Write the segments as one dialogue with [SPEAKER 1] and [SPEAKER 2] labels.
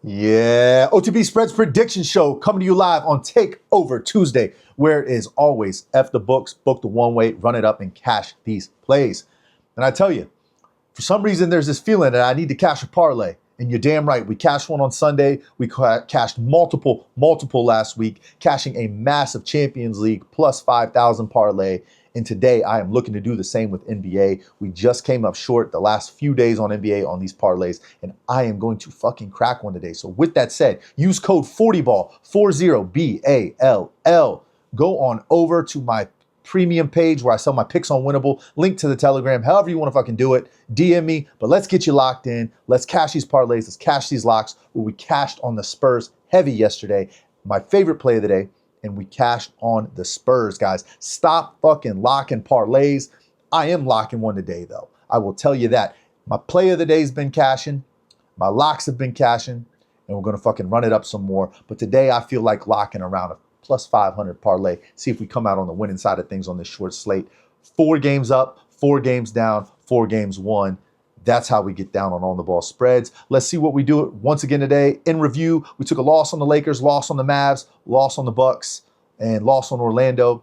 [SPEAKER 1] Yeah, OTB Spreads Prediction Show coming to you live on Takeover Tuesday, where it is always F the books, book the one way, run it up, and cash these plays. And I tell you, for some reason, there's this feeling that I need to cash a parlay. And you're damn right. We cashed one on Sunday. We cashed multiple last week, cashing a massive Champions League plus 5,000 parlay. And today I am looking to do the same with NBA. We just came up short the last few days on NBA on these parlays, and I am going to fucking crack one today. So with that said, use code 40ball, 40BALL. Go on over to my premium page where I sell my picks on Winnable. Link to the Telegram, however you want to fucking do it. DM me, but let's get you locked in. Let's cash these parlays. Let's cash these locks. Where we cashed on the Spurs heavy yesterday. My favorite play of the day. And we cashed on the Spurs, guys. Stop fucking locking parlays. I am locking one today, though. I will tell you that. My play of the day has been cashing. My locks have been cashing. And we're going to fucking run it up some more. But today I feel like locking around a plus 500 parlay. See if we come out on the winning side of things on this short slate. 4 games up, 4 games down, 4 games won. That's how we get down on the ball spreads. Let's see what we do once again today. In review, we took a loss on the Lakers, loss on the Mavs, loss on the Bucks, and loss on Orlando.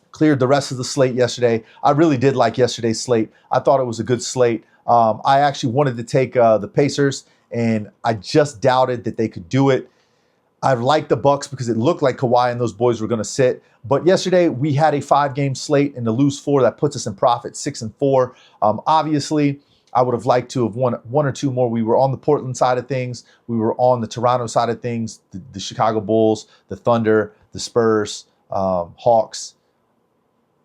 [SPEAKER 1] Cleared the rest of the slate yesterday. I really did like yesterday's slate. I thought it was a good slate. I actually wanted to take the Pacers, and I just doubted that they could do it. I liked the Bucks because it looked like Kawhi and those boys were going to sit. But yesterday we had a 5-game slate, and to lose 4, that puts us in profit, 6-4. Obviously, I would have liked to have won 1 or 2 more. We were on the Portland side of things. We were on the Toronto side of things, the Chicago Bulls, the Thunder, the Spurs, Hawks.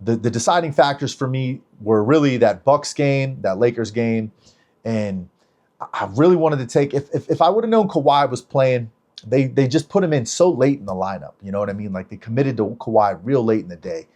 [SPEAKER 1] The deciding factors for me were really that Bucks game, that Lakers game. And I really wanted to take, if I would have known Kawhi was playing, they just put him in so late in the lineup. You know what I mean? Like they committed to Kawhi real late in the day.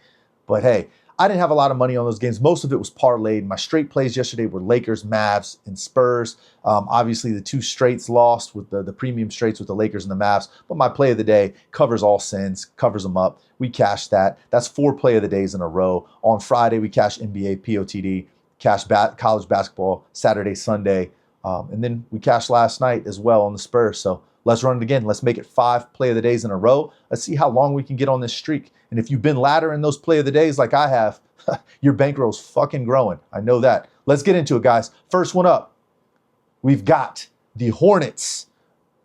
[SPEAKER 1] But hey, I didn't have a lot of money on those games. Most of it was parlayed. My straight plays yesterday were Lakers, Mavs, and Spurs. Obviously, the 2 straights lost with the premium straights with the Lakers and the Mavs. But my play of the day covers all sins, covers them up. We cashed that. That's 4 play of the days in a row. On Friday, we cashed NBA, POTD, cashed college basketball, Saturday, Sunday. And then we cashed last night as well on the Spurs. So let's run it again. Let's make it 5 play of the days in a row. Let's see how long we can get on this streak. And if you've been laddering those play of the days like I have, your bankroll's fucking growing. I know that. Let's get into it, guys. First one up, we've got the Hornets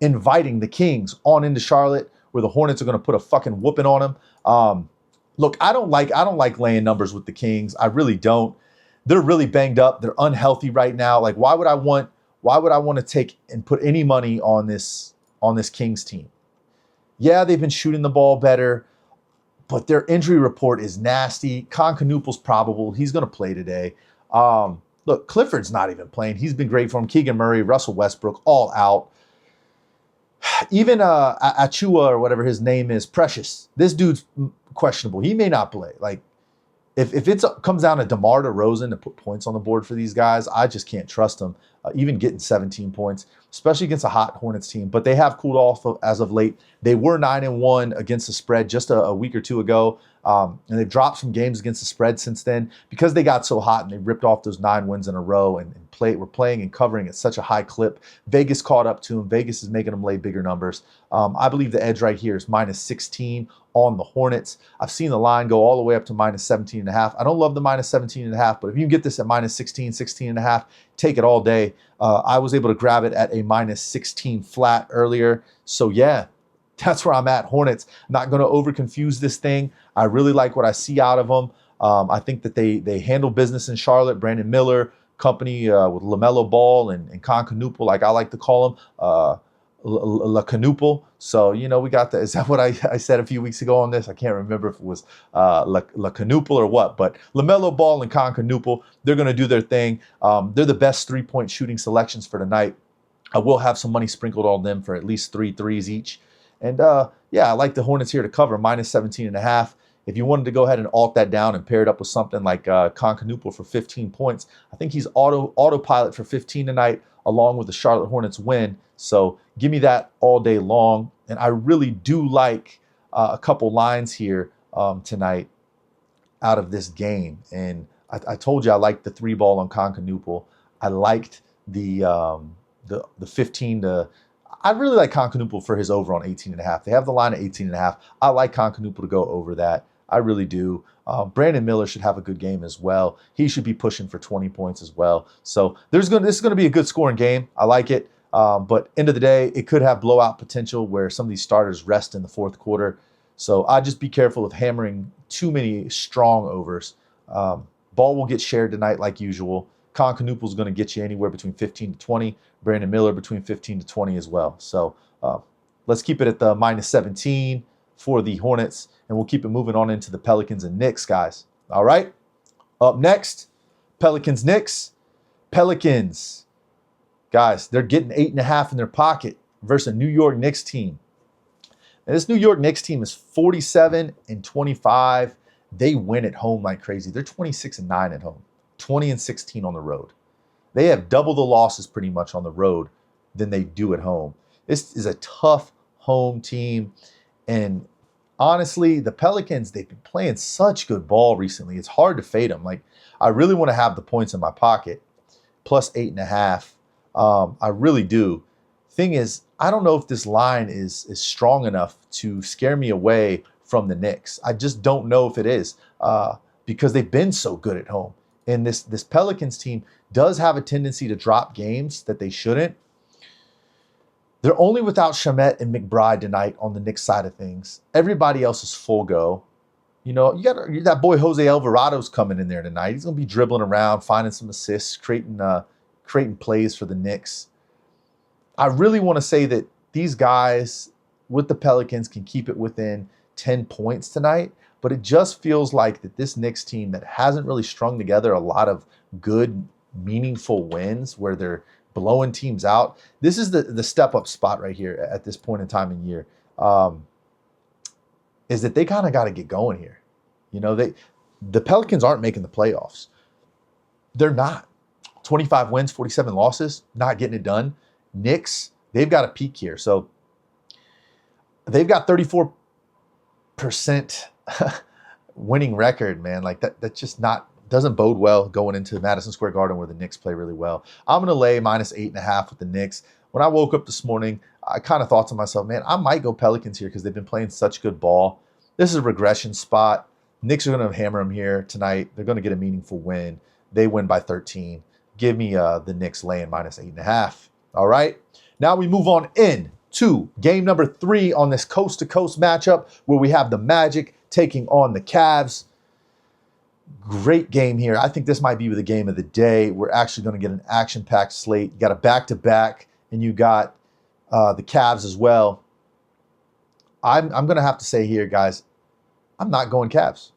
[SPEAKER 1] inviting the Kings on into Charlotte, where the Hornets are going to put a fucking whooping on them. Look, I don't like laying numbers with the Kings. I really don't. They're really banged up. They're unhealthy right now. Like, why would I want to take and put any money on this Kings team? Yeah, they've been shooting the ball better, but their injury report is nasty. Concanuple's probable. He's going to play today. Look, Clifford's not even playing. He's been great for him. Keegan Murray, Russell Westbrook, all out. Even Achua or whatever his name is, Precious. This dude's questionable. He may not play. Like, if it comes down to DeMar DeRozan to put points on the board for these guys, I just can't trust him. Even getting 17 points, especially against a hot Hornets team. But they have cooled off as of late. They were 9-1 against the spread just a week or 2 ago. And they've dropped some games against the spread since then because they got so hot and they ripped off those 9 wins in a row and were playing and covering at such a high clip. Vegas caught up to them. Vegas is making them lay bigger numbers. I believe the edge right here is -16 on the Hornets. I've seen the line go all the way up to -17.5. I don't love the -17.5, but if you can get this at -16, 16.5, take it all day. I was able to grab it at a -16 flat earlier. So yeah, that's where I'm at. Hornets, not going to over confuse this thing. I really like what I see out of them. I think that they handle business in Charlotte. Brandon Miller, company with LaMelo Ball and Concanuple, like I like to call him, La Canuple. So, you know, we got that. Is that what I said a few weeks ago on this? I can't remember if it was La Canuple or what, but LaMelo Ball and Concanuple, they're going to do their thing. They're the best 3-point shooting selections for tonight. I will have some money sprinkled on them for at least 3 threes each. And yeah, I like the Hornets here to cover -17.5. If you wanted to go ahead and alt that down and pair it up with something like Concanuple for 15 points, I think he's autopilot for 15 tonight, along with the Charlotte Hornets win. So give me that all day long. And I really do like a couple lines here tonight out of this game. And I told you I liked the 3 ball on Concanuple. I liked the 15 to, I really like Concanoople for his over on 18.5. They have the line at 18.5. I like Concanoople to go over that. I really do. Brandon Miller should have a good game as well. He should be pushing for 20 points as well. So this is going to be a good scoring game. I like it. But end of the day, it could have blowout potential where some of these starters rest in the fourth quarter. So I just be careful of hammering too many strong overs. Ball will get shared tonight like usual. Concanoople is going to get you anywhere between 15 to 20. Brandon Miller between 15 to 20 as well. So let's keep it at the minus 17 for the Hornets, and we'll keep it moving on into the Pelicans and Knicks, guys. All right. Up next, Pelicans-Knicks. Pelicans. Guys, they're getting 8.5 in their pocket versus a New York Knicks team. And this New York Knicks team is 47-25. They win at home like crazy. They're 26-9 at home, 20-16 on the road. They have double the losses pretty much on the road than they do at home. This is a tough home team. And honestly, the Pelicans, they've been playing such good ball recently. It's hard to fade them. Like, I really want to have the points in my pocket, plus 8.5. I really do. Thing is, I don't know if this line is strong enough to scare me away from the Knicks. I just don't know if it is because they've been so good at home. And this Pelicans team does have a tendency to drop games that they shouldn't. They're only without Shamet and McBride tonight on the Knicks side of things. Everybody else is full go. You know, you got that boy Jose Alvarado's coming in there tonight. He's going to be dribbling around, finding some assists, creating plays for the Knicks. I really want to say that these guys with the Pelicans can keep it within 10 points tonight, but it just feels like that this Knicks team that hasn't really strung together a lot of good, meaningful wins where they're blowing teams out. This is the step-up spot right here at this point in time in year, is that they kind of got to get going here. You know, the Pelicans aren't making the playoffs. They're not. 25 wins, 47 losses, not getting it done. Knicks, they've got a peak here. So they've got 34% winning record, man. Like that's just doesn't bode well going into Madison Square Garden where the Knicks play really well. I'm going to lay minus 8.5 with the Knicks. When I woke up this morning, I kind of thought to myself, man, I might go Pelicans here because they've been playing such good ball. This is a regression spot. Knicks are going to hammer them here tonight. They're going to get a meaningful win. They win by 13. Give me the Knicks laying minus 8.5. All right. Now we move on in to game number 3 on this coast-to-coast matchup where we have the Magic taking on the Cavs. Great game here. I think this might be the game of the day. We're actually going to get an action-packed slate. You got a back-to-back, and you got the Cavs as well. I'm going to have to say here, guys, I'm not going Cavs.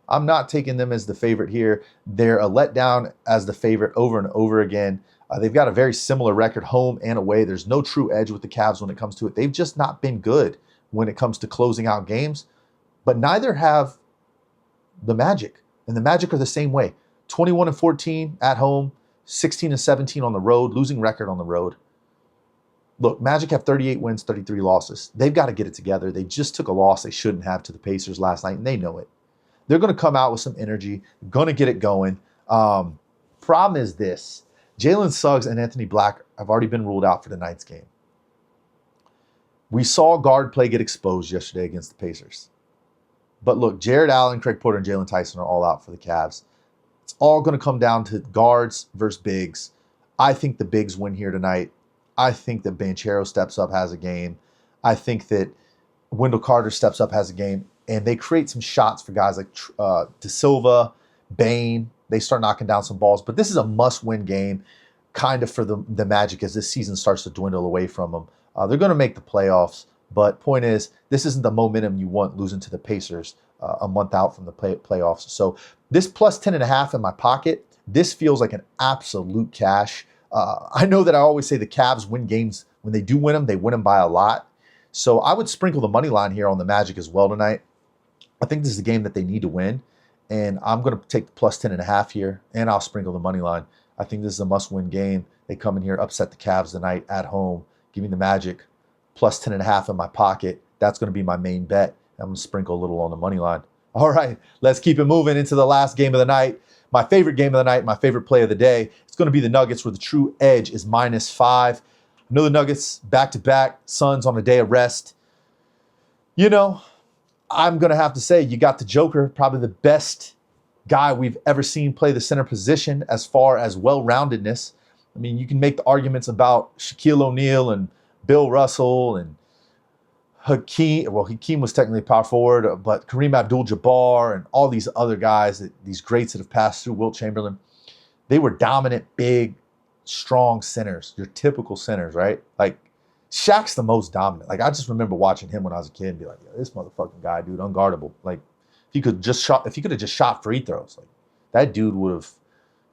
[SPEAKER 1] I'm not taking them as the favorite here. They're a letdown as the favorite over and over again. They've got a very similar record home and away. There's no true edge with the Cavs when it comes to it. They've just not been good when it comes to closing out games, but neither have the Magic. And the Magic are the same way. 21-14 at home, 16-17 on the road, losing record on the road. Look, Magic have 38 wins, 33 losses. They've got to get it together. They just took a loss they shouldn't have to the Pacers last night, and they know it. They're going to come out with some energy, going to get it going. Problem is this. Jalen Suggs and Anthony Black have already been ruled out for tonight's game. We saw guard play get exposed yesterday against the Pacers. But look, Jared Allen, Craig Porter, and Jalen Tyson are all out for the Cavs. It's all going to come down to guards versus bigs. I think the bigs win here tonight. I think that Banchero steps up, has a game. I think that Wendell Carter steps up, has a game. And they create some shots for guys like De Silva, Bane. They start knocking down some balls. But this is a must-win game kind of for the Magic as this season starts to dwindle away from them. They're going to make the playoffs. But point is, this isn't the momentum you want losing to the Pacers a month out from the playoffs. So this plus 10.5 in my pocket, this feels like an absolute cash. I know that I always say the Cavs win games. When they do win them, they win them by a lot. So I would sprinkle the money line here on the Magic as well tonight. I think this is a game that they need to win. And I'm going to take the plus 10.5 here, and I'll sprinkle the money line. I think this is a must-win game. They come in here, upset the Cavs tonight at home. Give me the Magic, plus 10.5 in my pocket. That's going to be my main bet. I'm going to sprinkle a little on the money line. All right, let's keep it moving into the last game of the night. My favorite game of the night, my favorite play of the day. It's going to be the Nuggets where the true edge is -5. I know the Nuggets back-to-back, Suns on a day of rest. You know, I'm going to have to say you got the Joker, probably the best guy we've ever seen play the center position as far as well-roundedness. I mean, you can make the arguments about Shaquille O'Neal and Bill Russell and Hakeem. Well, Hakeem was technically power forward, but Kareem Abdul-Jabbar and all these other guys, these greats that have passed through, Wilt Chamberlain, they were dominant, big, strong centers, your typical centers, right? Like, Shaq's the most dominant. Like, I just remember watching him when I was a kid and be like, this motherfucking guy, dude, unguardable. Like, if he could have just shot free throws, like that dude would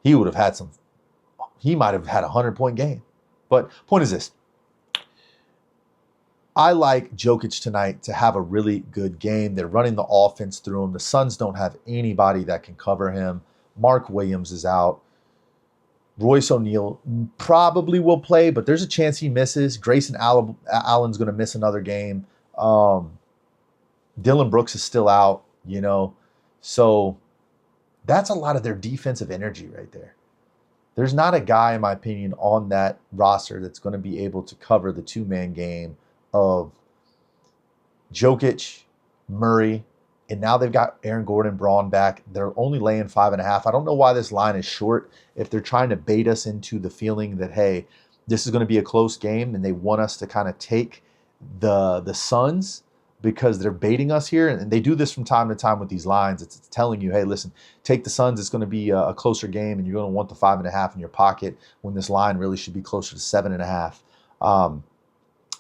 [SPEAKER 1] have had some. He might have had 100-point game. But point is this: I like Jokic tonight to have a really good game. They're running the offense through him. The Suns don't have anybody that can cover him. Mark Williams is out. Royce O'Neal probably will play, but there's a chance he misses. Grayson Allen's going to miss another game. Dylan Brooks is still out, you know. So that's a lot of their defensive energy right there. There's not a guy, in my opinion, on that roster that's going to be able to cover the two-man game of Jokic, Murray, and now they've got Aaron Gordon, Braun back. They're only laying 5.5. I don't know why this line is short. If they're trying to bait us into the feeling that, hey, this is going to be a close game and they want us to kind of take the Suns because they're baiting us here. And they do this from time to time with these lines. It's telling you, hey, listen, take the Suns. It's going to be a closer game and you're going to want the 5.5 in your pocket when this line really should be closer to 7.5.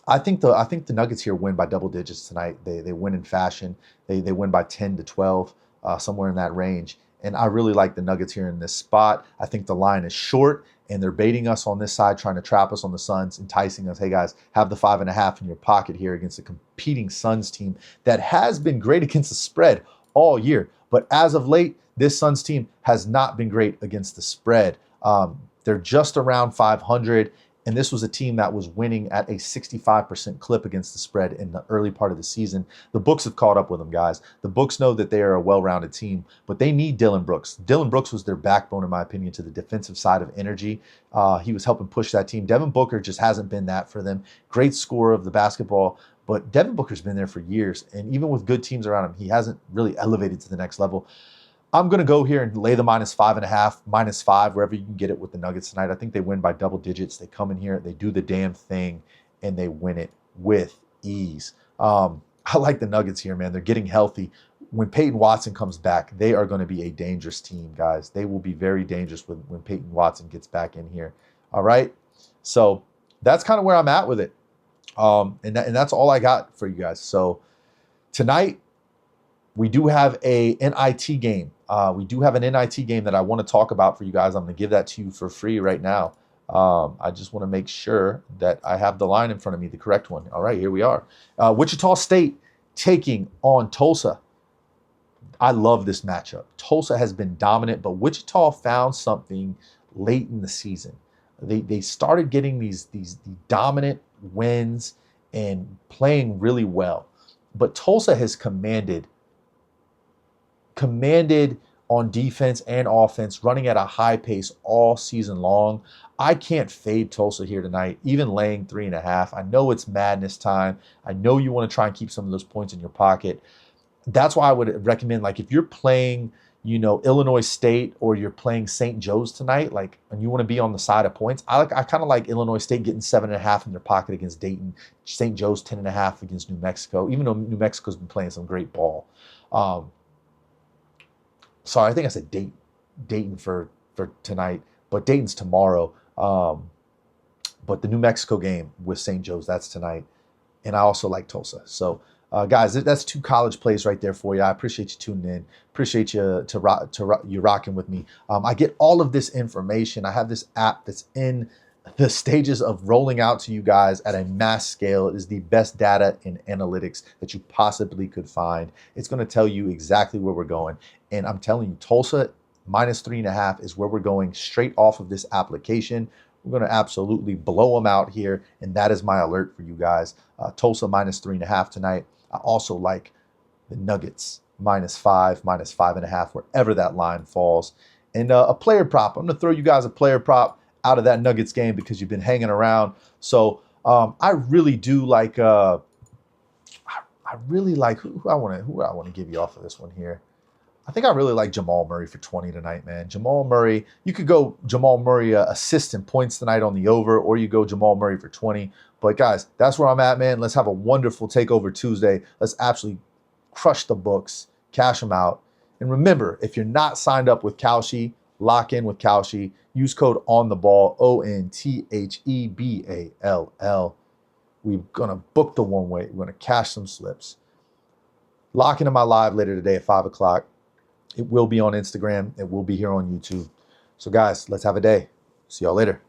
[SPEAKER 1] I think the Nuggets here win by double digits tonight. They win in fashion. They win by 10 to 12, somewhere in that range. And I really like the Nuggets here in this spot. I think the line is short, and they're baiting us on this side, trying to trap us on the Suns, enticing us. Hey, guys, have the 5.5 in your pocket here against a competing Suns team that has been great against the spread all year. But as of late, this Suns team has not been great against the spread. They're just around 500. And this was a team that was winning at a 65% clip against the spread in the early part of the season. The books have caught up with them, guys. The books know that they are a well-rounded team, but they need Dylan Brooks. Dylan Brooks was their backbone, in my opinion, to the defensive side of energy. He was helping push that team. Devin Booker just hasn't been that for them. Great scorer of the basketball, but Devin Booker's been there for years. And even with good teams around him, he hasn't really elevated to the next level. I'm going to go here and lay the -5.5, -5, wherever you can get it with the Nuggets tonight. I think they win by double digits. They come in here, they do the damn thing, and they win it with ease. I like the Nuggets here, man. They're getting healthy. When Peyton Watson comes back, they are going to be a dangerous team, guys. They will be very dangerous when Peyton Watson gets back in here. All right? So that's kind of where I'm at with it. And that's all I got for you guys. So tonight, we do have a NIT game. We do have an NIT game that I want to talk about for you guys. I'm going to give that to you for free right now. I just want to make sure that I have the line in front of me, the correct one. All right, here we are. Wichita State taking on Tulsa. I love this matchup. Tulsa has been dominant, but Wichita found something late in the season. They started getting these dominant wins and playing really well. But Tulsa has commanded on defense and offense, running at a high pace all season long. I can't fade Tulsa here tonight, even laying 3.5. I know it's madness time. I know you want to try and keep some of those points in your pocket. That's why I would recommend, like, if you're playing, Illinois State or you're playing St. Joe's tonight, and you want to be on the side of points, I kind of like Illinois State getting 7.5 in their pocket against Dayton, St. Joe's 10.5 against New Mexico, even though New Mexico's been playing some great ball. Sorry, I think I said Dayton for tonight, but Dayton's tomorrow. But the New Mexico game with St. Joe's, that's tonight. And I also like Tulsa. So, guys, that's 2 college plays right there for you. I appreciate you tuning in. Appreciate you you rocking with me. I get all of this information. I have this app that's in the stages of rolling out to you guys at a mass scale. It is the best data in analytics that you possibly could find. It's going to tell you exactly where we're going. And I'm telling you, Tulsa -3.5 is where we're going straight off of this application. We're going to absolutely blow them out here. And that is my alert for you guys. Tulsa -3.5 tonight. I also like the Nuggets -5, -5.5, wherever that line falls. And a player prop. I'm going to throw you guys a player prop out of that Nuggets game because you've been hanging around. So I really do like. I really like who I want to give you off of this one here. I think I really like Jamal Murray for 20 tonight, man. Jamal Murray, you could go Jamal Murray assist and points tonight on the over, or you go Jamal Murray for 20. But guys, that's where I'm at, man. Let's have a wonderful Takeover Tuesday. Let's absolutely crush the books, cash them out. And remember, if you're not signed up with Kalshi, lock in with Kalshi. Use code ONTHEBALL, ONTHEBALL. We're going to book the one way. We're going to cash some slips. Lock into my live later today at 5 o'clock. It will be on Instagram. It will be here on YouTube. So guys, let's have a day. See y'all later.